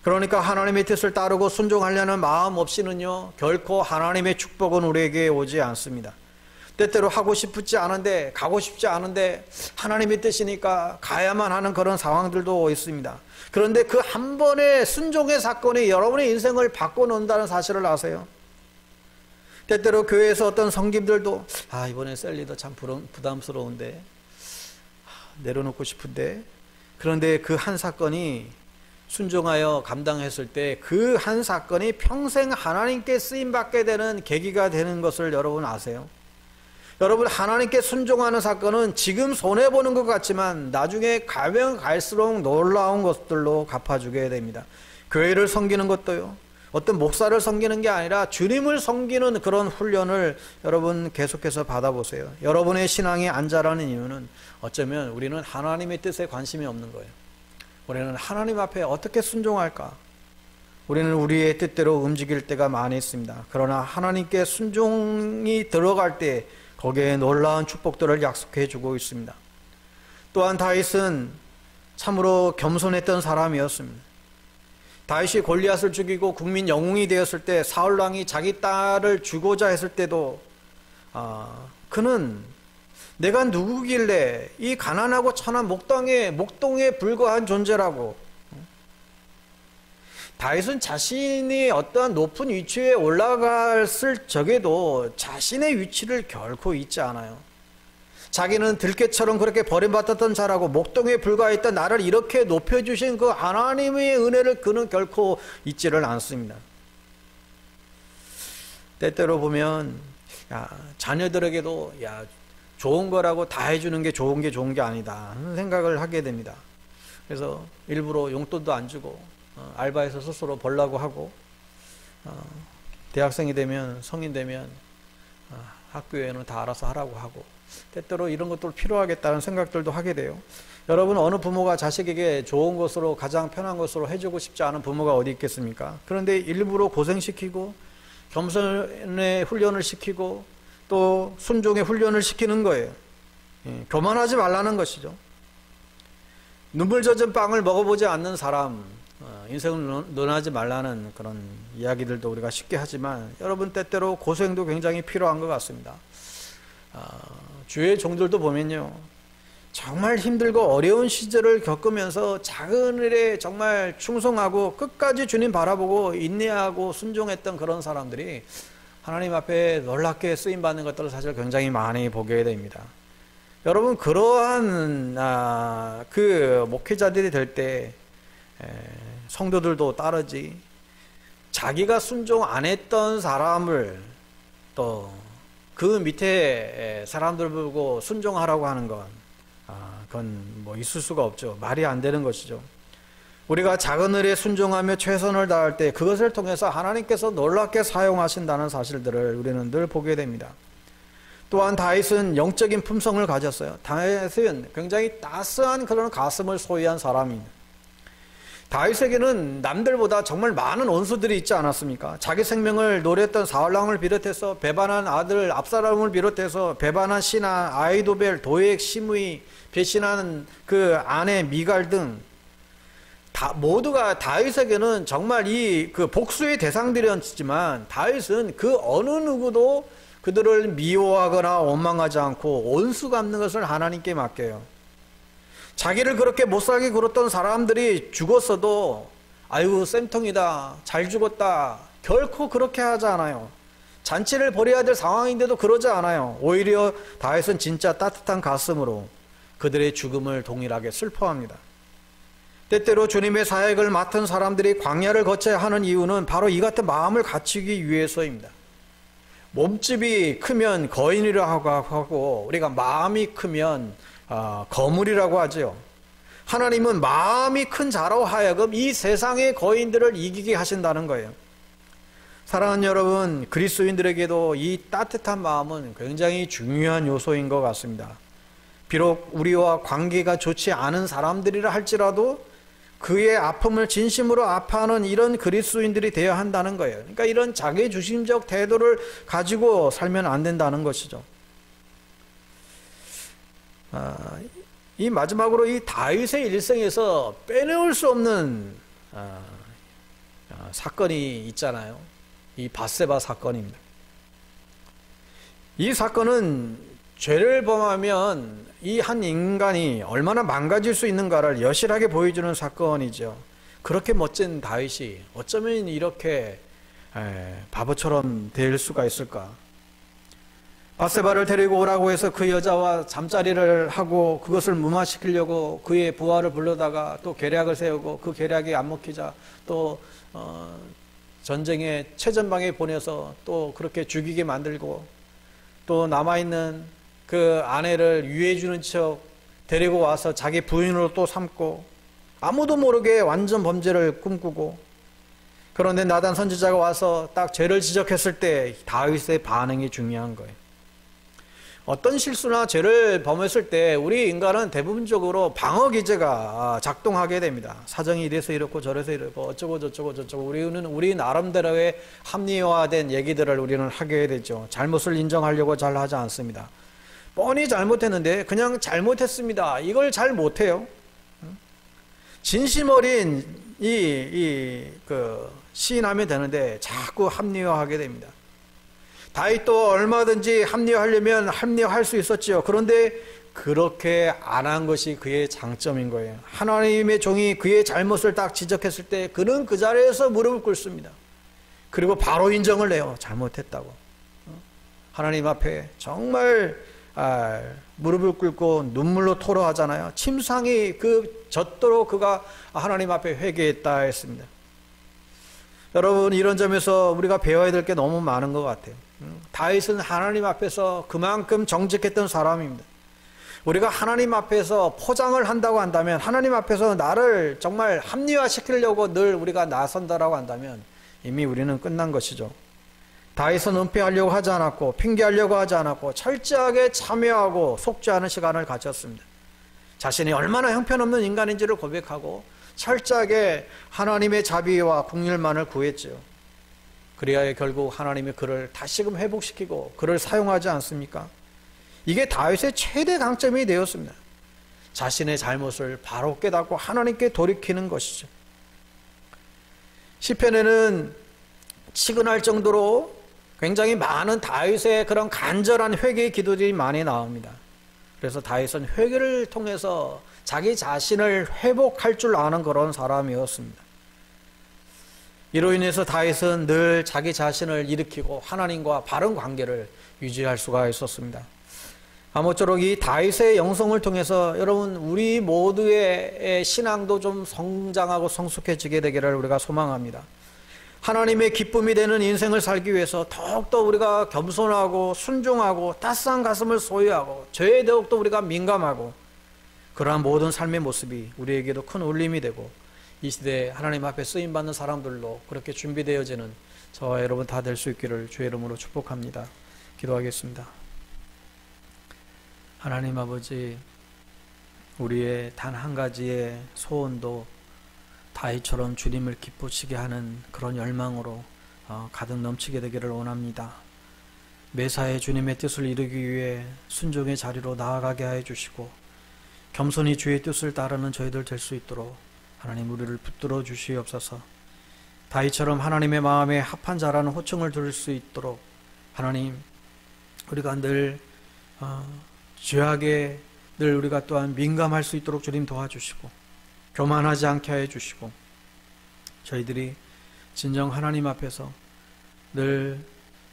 그러니까 하나님의 뜻을 따르고 순종하려는 마음 없이는요, 결코 하나님의 축복은 우리에게 오지 않습니다. 때때로 하고 싶지 않은데, 가고 싶지 않은데 하나님의 뜻이니까 가야만 하는 그런 상황들도 있습니다. 그런데 그 한 번의 순종의 사건이 여러분의 인생을 바꿔놓는다는 사실을 아세요? 때때로 교회에서 어떤 성김들도 이번에 셀리더 참 부담스러운데 내려놓고 싶은데, 그런데 그 한 사건이 순종하여 감당했을 때 그 한 사건이 평생 하나님께 쓰임받게 되는 계기가 되는 것을 여러분 아세요? 여러분, 하나님께 순종하는 사건은 지금 손해보는 것 같지만 나중에 가면 갈수록 놀라운 것들로 갚아주게 됩니다. 교회를 섬기는 것도요, 어떤 목사를 섬기는 게 아니라 주님을 섬기는 그런 훈련을 여러분 계속해서 받아보세요. 여러분의 신앙이 안 자라는 이유는 어쩌면 우리는 하나님의 뜻에 관심이 없는 거예요. 우리는 하나님 앞에 어떻게 순종할까? 우리는 우리의 뜻대로 움직일 때가 많이 있습니다. 그러나 하나님께 순종이 들어갈 때 거기에 놀라운 축복들을 약속해 주고 있습니다. 또한 다윗은 참으로 겸손했던 사람이었습니다. 다윗이 골리앗을 죽이고 국민 영웅이 되었을 때, 사울왕이 자기 딸을 주고자 했을 때도 그는 내가 누구길래 이 가난하고 천한 목동에 불과한 존재라고. 다윗은 자신이 어떠한 높은 위치에 올라갔을 적에도 자신의 위치를 결코 잊지 않아요. 자기는 들깨처럼 그렇게 버림받았던 자라고 목동에 불과했던 나를 이렇게 높여주신 그 하나님의 은혜를 그는 결코 잊지를 않습니다. 때때로 보면 자녀들에게도 좋은 거라고 다 해주는 게 좋은 게 아니다 하는 생각을 하게 됩니다. 그래서 일부러 용돈도 안 주고 알바해서 스스로 벌라고 하고 대학생이 되면 성인 되면 학교에는 다 알아서 하라고 하고 때때로 이런 것도 필요하겠다는 생각들도 하게 돼요. 여러분, 어느 부모가 자식에게 좋은 것으로 가장 편한 것으로 해주고 싶지 않은 부모가 어디 있겠습니까? 그런데 일부러 고생시키고 겸손의 훈련을 시키고 또 순종의 훈련을 시키는 거예요. 교만하지 말라는 것이죠. 눈물 젖은 빵을 먹어보지 않는 사람, 인생을 논하지 말라는 그런 이야기들도 우리가 쉽게 하지만 여러분, 때때로 고생도 굉장히 필요한 것 같습니다. 주의 종들도 보면요, 정말 힘들고 어려운 시절을 겪으면서 작은 일에 정말 충성하고 끝까지 주님 바라보고 인내하고 순종했던 그런 사람들이 하나님 앞에 놀랍게 쓰임받는 것들을 사실 굉장히 많이 보게 됩니다. 여러분, 그러한 그 목회자들이 될 때 성도들도 따르지, 자기가 순종 안 했던 사람을 또 그 밑에 사람들 보고 순종하라고 하는 건 그건 뭐 있을 수가 없죠. 말이 안 되는 것이죠. 우리가 작은 일에 순종하며 최선을 다할 때 그것을 통해서 하나님께서 놀랍게 사용하신다는 사실들을 우리는 늘 보게 됩니다. 또한 다윗은 영적인 품성을 가졌어요. 다윗은 굉장히 따스한 그런 가슴을 소유한 사람입니다. 다윗에게는 남들보다 정말 많은 원수들이 있지 않았습니까? 자기 생명을 노렸던 사울왕을 비롯해서 배반한 아들 압살롬을 비롯해서 배반한 신하 아히도벨, 도액, 시므이, 배신하는 그 아내 미갈 등 모두가 다윗에게는 정말 그 복수의 대상들이었지만 다윗은 그 어느 누구도 그들을 미워하거나 원망하지 않고 원수 갚는 것을 하나님께 맡겨요. 자기를 그렇게 못살게 굴었던 사람들이 죽었어도 아이고 쌤통이다, 잘 죽었다, 결코 그렇게 하지 않아요. 잔치를 벌여야 될 상황인데도 그러지 않아요. 오히려 다윗은 진짜 따뜻한 가슴으로 그들의 죽음을 동일하게 슬퍼합니다. 때때로 주님의 사역을 맡은 사람들이 광야를 거쳐야 하는 이유는 바로 이 같은 마음을 갖추기 위해서입니다. 몸집이 크면 거인이라고 하고 우리가 마음이 크면 거물이라고 하죠. 하나님은 마음이 큰 자로 하여금 이 세상의 거인들을 이기게 하신다는 거예요. 사랑하는 여러분, 그리스도인들에게도 이 따뜻한 마음은 굉장히 중요한 요소인 것 같습니다. 비록 우리와 관계가 좋지 않은 사람들이라 할지라도 그의 아픔을 진심으로 아파하는 이런 그리스도인들이 되어야 한다는 거예요. 그러니까 이런 자기중심적 태도를 가지고 살면 안 된다는 것이죠. 이 마지막으로 이 다윗의 일생에서 빼놓을 수 없는 사건이 있잖아요. 이 밧세바 사건입니다. 이 사건은 죄를 범하면 이 한 인간이 얼마나 망가질 수 있는가를 여실하게 보여주는 사건이죠. 그렇게 멋진 다윗이 어쩌면 이렇게 바보처럼 될 수가 있을까? 밧세바를 데리고 오라고 해서 그 여자와 잠자리를 하고 그것을 무마시키려고 그의 부하를 불러다가 또 계략을 세우고 그 계략이 안 먹히자 또 전쟁의 최전방에 보내서 또 그렇게 죽이게 만들고 또 남아있는 그 아내를 유해주는 척 데리고 와서 자기 부인으로 또 삼고 아무도 모르게 완전 범죄를 꿈꾸고, 그런데 나단 선지자가 와서 딱 죄를 지적했을 때 다윗의 반응이 중요한 거예요. 어떤 실수나 죄를 범했을 때 우리 인간은 대부분적으로 방어 기제가 작동하게 됩니다. 사정이 이래서 이렇고 저래서 이렇고 어쩌고 저쩌고 우리 나름대로의 합리화된 얘기들을 우리는 하게 되죠. 잘못을 인정하려고 잘 하지 않습니다. 뻔히 잘못했는데 그냥 잘못했습니다, 이걸 잘 못해요. 진심 어린 시인하면 되는데 자꾸 합리화하게 됩니다. 다윗도 얼마든지 합리화하려면 합리화할 수 있었지요. 그런데 그렇게 안 한 것이 그의 장점인 거예요. 하나님의 종이 그의 잘못을 딱 지적했을 때 그는 그 자리에서 무릎을 꿇습니다. 그리고 바로 인정을 해요. 잘못했다고. 하나님 앞에 정말 무릎을 꿇고 눈물로 토로하잖아요. 침상이 젖도록 그가 하나님 앞에 회개했다 했습니다. 여러분, 이런 점에서 우리가 배워야 될 게 너무 많은 것 같아요. 다윗은 하나님 앞에서 그만큼 정직했던 사람입니다. 우리가 하나님 앞에서 포장을 한다고 한다면, 하나님 앞에서 나를 정말 합리화시키려고 늘 우리가 나선다라고 한다면 이미 우리는 끝난 것이죠. 다윗은 은폐하려고 하지 않았고 핑계하려고 하지 않았고 철저하게 참여하고 속죄하는 시간을 가졌습니다. 자신이 얼마나 형편없는 인간인지를 고백하고 철저하게 하나님의 자비와 긍휼만을 구했지요. 그래야 결국 하나님이 그를 다시금 회복시키고 그를 사용하지 않습니까? 이게 다윗의 최대 강점이 되었습니다. 자신의 잘못을 바로 깨닫고 하나님께 돌이키는 것이죠. 시편에는 치근할 정도로 굉장히 많은 다윗의 그런 간절한 회개의 기도들이 많이 나옵니다. 그래서 다윗은 회개를 통해서 자기 자신을 회복할 줄 아는 그런 사람이었습니다. 이로 인해서 다윗은 늘 자기 자신을 일으키고 하나님과 바른 관계를 유지할 수가 있었습니다. 아무쪼록 이 다윗의 영성을 통해서 여러분, 우리 모두의 신앙도 좀 성장하고 성숙해지게 되기를 우리가 소망합니다. 하나님의 기쁨이 되는 인생을 살기 위해서 더욱더 우리가 겸손하고 순종하고 따스한 가슴을 소유하고 죄에 더욱더 우리가 민감하고 그러한 모든 삶의 모습이 우리에게도 큰 울림이 되고 이 시대에 하나님 앞에 쓰임받는 사람들로 그렇게 준비되어지는 저와 여러분 다 될 수 있기를 주의 이름으로 축복합니다. 기도하겠습니다. 하나님 아버지, 우리의 단 한 가지의 소원도 다윗처럼 주님을 기쁘시게 하는 그런 열망으로 가득 넘치게 되기를 원합니다. 매사에 주님의 뜻을 이루기 위해 순종의 자리로 나아가게 하여 주시고 겸손히 주의 뜻을 따르는 저희들 될 수 있도록 하나님 우리를 붙들어 주시옵소서. 다윗처럼 하나님의 마음에 합한 자라는 호칭을 들을 수 있도록 하나님, 우리가 늘 죄악에 늘 우리가 또한 민감할 수 있도록 주님 도와주시고 교만하지 않게 하여 주시고 저희들이 진정 하나님 앞에서 늘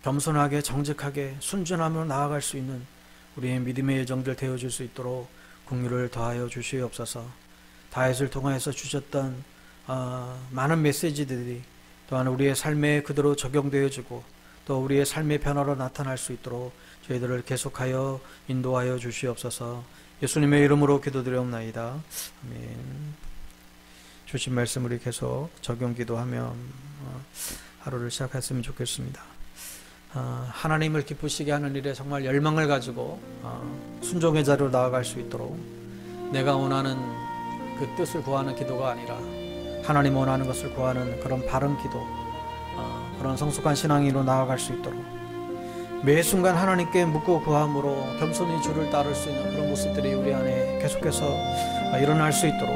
겸손하게 정직하게 순전함으로 나아갈 수 있는 우리의 믿음의 여정들 되어줄 수 있도록 긍휼을 더하여 주시옵소서. 다윗을 통하여서 주셨던 많은 메시지들이 또한 우리의 삶에 그대로 적용되어지고 또 우리의 삶의 변화로 나타날 수 있도록 저희들을 계속하여 인도하여 주시옵소서. 예수님의 이름으로 기도드리옵나이다. 아멘. 주신 말씀 우리 계속 적용 기도하며 하루를 시작했으면 좋겠습니다. 하나님을 기쁘시게 하는 일에 정말 열망을 가지고 순종의 자리로 나아갈 수 있도록 내가 원하는 그 뜻을 구하는 기도가 아니라 하나님 원하는 것을 구하는 그런 바른 기도, 그런 성숙한 신앙으로 나아갈 수 있도록 매 순간 하나님께 묻고 구함으로 겸손히 주를 따를 수 있는 그런 모습들이 우리 안에 계속해서 일어날 수 있도록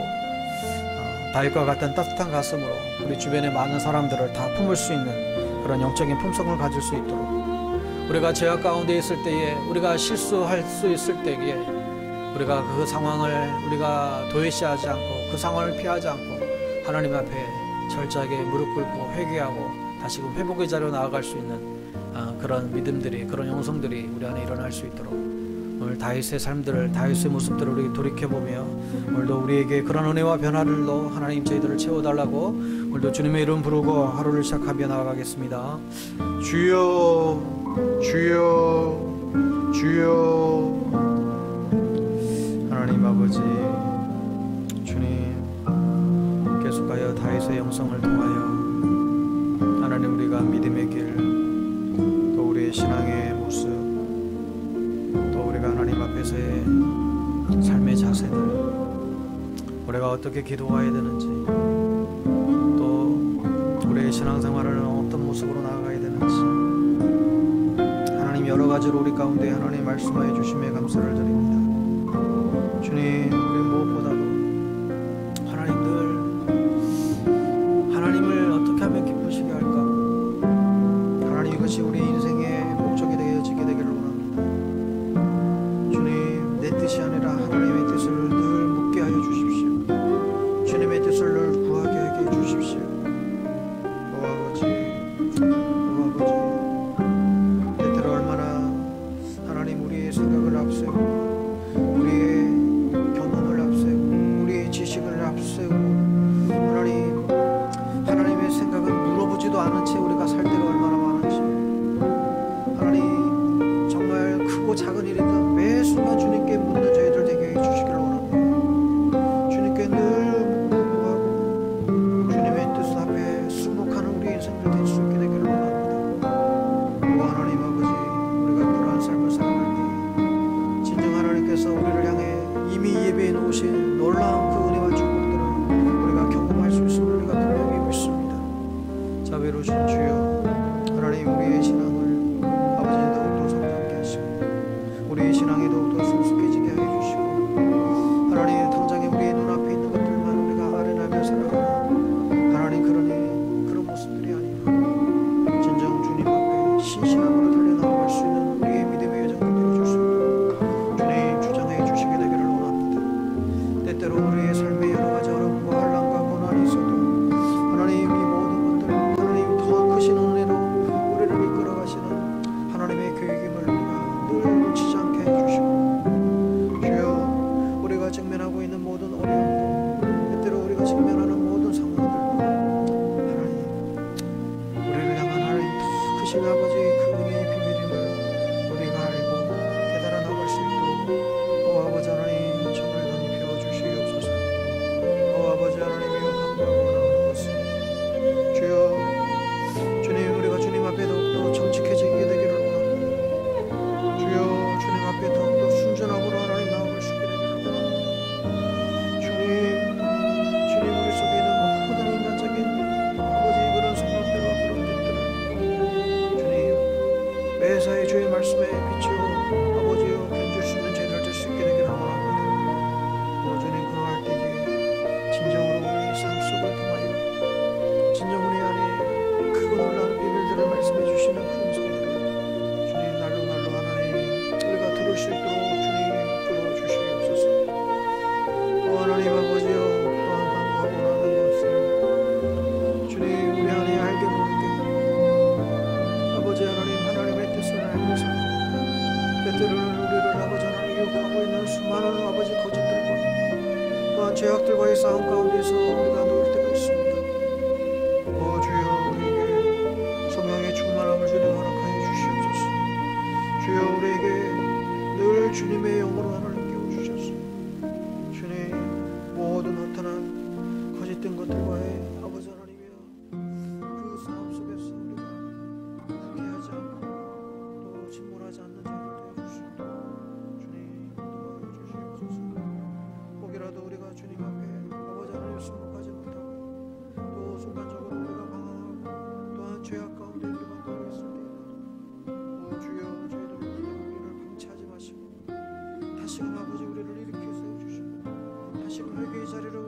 다윗과 같은 따뜻한 가슴으로 우리 주변의 많은 사람들을 다 품을 수 있는 그런 영적인 품성을 가질 수 있도록 우리가 죄악 가운데 있을 때에 우리가 실수할 수 있을 때에 우리가 그 상황을 우리가 도외시하지 않고 그 상황을 피하지 않고 하나님 앞에 철저하게 무릎 꿇고 회개하고 다시금 회복의 자리로 나아갈 수 있는 그런 믿음들이, 그런 영성들이 우리 안에 일어날 수 있도록 오늘 다윗의 삶들을, 다윗의 모습들을 우리 돌이켜보며 오늘도 우리에게 그런 은혜와 변화를로 하나님 저희들을 채워달라고 오늘도 주님의 이름 부르고 하루를 시작하며 나아가겠습니다. 주여 주여 주여. 하나님 아버지, 주님 계속하여 다윗의 영성을 통하여 하나님 우리가 믿음의 길, 또 우리의 신앙의 모습, 또 우리가 하나님 앞에서의 삶의 자세들, 우리가 어떻게 기도해야 되는지, 또 우리의 신앙생활을 어떤 모습으로 나아가야 되는지 하나님 여러 가지로 우리 가운데 하나님 말씀하여 주심에 감사를 드립니다. 주님, 우리 무엇보다도 하나님 늘 하나님을 어떻게 하면 기쁘시게 할까? 하나님, 이것이 우리 인생의 목적 예배해 놓으신 놀라운 그 은혜와 축복들을 우리가 경험할 수 있음을 우리가 분명히 믿습니다. 자비로우신 주여, 하나님 우리의 신앙을 아버지 더욱더 성장케 하시고 우리의 신앙이 더욱더 성숙해지게 하여 주시고 하나님 당장에 우리의 눈앞에 있는 것들만 우리가 아련하며 살아가는 하나님 그런 모습들이 아니라 진정 주님 앞에 신실함으로 달려나갈 수 있는 우리의 믿음의 여정을 되어줄 수 있도록 주님 주장해 주시게 되기를 원합니다. 때때로 우리의 삶에 여러 가지 어려움과 환난과 고난이 있어도 하나님 이 모든 것들을 하나님 더 크신 은혜로 우리를 이끌어 가시는 하나님의 계획임을 우리가 늘 놓치지 않게 해주시고 주여 우리가 직면하고 있는 모든 어려움도 때때로 우리가 직면하는 모든 상황들도 하나님 우리를 향한 하나님 더 크신 아버지의 그 은혜의 비밀임을 우리가 알고 깨달아 나갈 수 있도록 아버지 하나님 정을 덧입혀 주시옵소서. 아버지 하나님이여 간구하고 나오는 것은 주여 주님 우리가 주님 앞에 더욱더 정직해지게 되기를 원합니다. 주여 주님 앞에 더욱더 순전함으로 하나님 나아갈 수 있게 되기를 원합니다. 주님 우리 속에 있는 모든 인간적인 아버지 그런 생각들과 그런 것들을 주님 매사에 주의 말씀에 비추어 아버지여 견줄 수 있는 죄를 질 수 있게 되기를 원합니다. 주님 그러할 때에 진정으로 우리의 삶 속을 통하여 진정 우리 안에 크고 놀라운 비밀들을 말씀해 주시는 그 음성들을 주님 날로 하나님 우리가 들을 수 있도록 주님 불어주시옵소서. 하나님 아버지여 또한 간구하고 나는 것은 주님 우리 안에 알게 모르게 아버지 하나님의 뜻을 알면서 때때로는 우리를 아버지 하나님 유혹하고 있는 수많은 아버지 거짓들과 또한 죄악들과의 싸움 가운데서 우리가 놓일 때가 있습니다. 주여 우리에게 성령의 충만함을 주님 허락하여 주시옵소서. 주여 우리에게 늘 주님의 영으로 하나님 깨워주셔서 주님 모든 나타난 거짓된 것들과의 아버지 하나님이여 그 싸움 속에서 우리가 포기하지 않고 또 침몰하지 않는 자들 되어주시고 주님 도와주시옵소서. 혹이라도 우리가 주님 앞에 아버지 하나님 승복하지 못하고 또 순간적으로 우리가 방황하고 또한 죄악 가운데 우리가 놓여 있을 때에도 주여 저희들 우리를 방치하지 마시고 다시금 아버지 우리를 일으켜 세워주시고 다시금 회개의 자리로